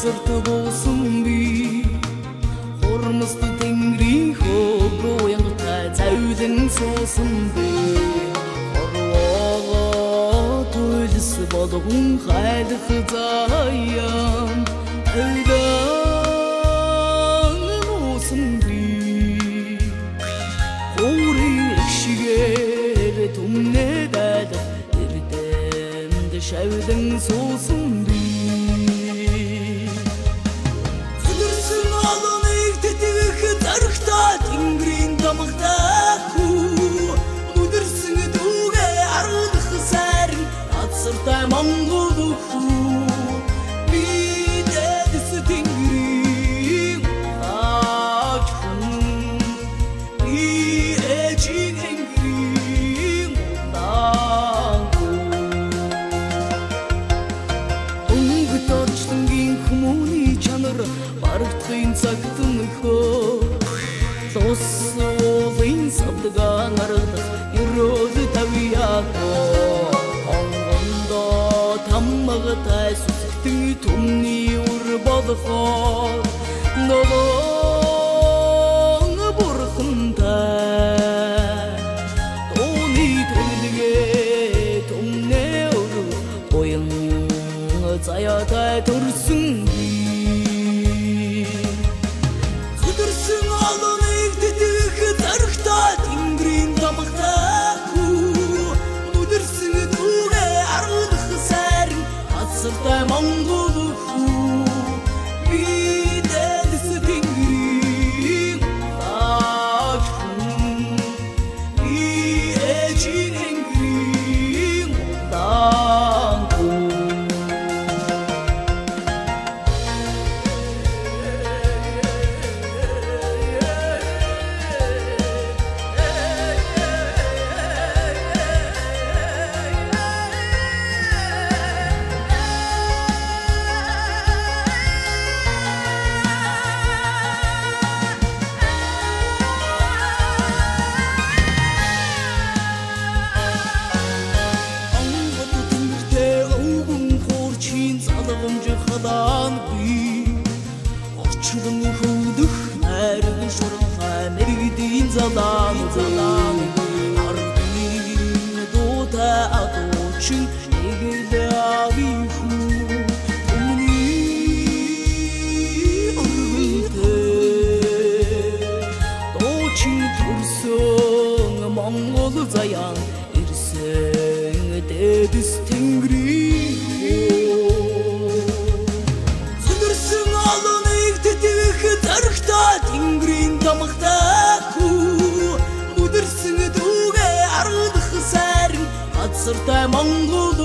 сырты болсын би Хормысты тенгри хобро яңғыта тәудің сосын би Хоруаға тойлысы балығын қайды қытайам Әйдан болсын би Қорын екшігер түмне дәді Ердемді шәудің сосын би Тенгрин тамақта ку Мұдырсың туге арғыды қысарың Атсыртай маңғылды ку Бидедісі тенгрин Ачхын Биечі тенгрин Таңғы Ұңғы тарчтың кейін күмуни чаныр Барықтығын сақтың қо Досы олын сабдыған арыдық Ирозы тәуияқо Аңғында таммағы тай Сүзіктің түмні ұрбады қор Нолыңы бұрқында Тоны төліге түмне ұры Бойыңы заятай тұрсын би Құдырсың алын Тенгрин тамақта ку Мұдырсың туге арғыды қысарың Атсыртай маңғылы ку Бидедісі тенгрин Ачхын Биечі тенгрин Таңғы Қадан би Орчылың ұхылдық Нәргі шорға Мәргідейін задан Ардын дота аточин Егілі авиху Умни ұрғылды Дочин тұрсың Маңғолы заян Ирсің дедіс тенгри Тенгрин тамақта ку Мұдырсың туге арғыды қысарың Қатсыртай маңғыл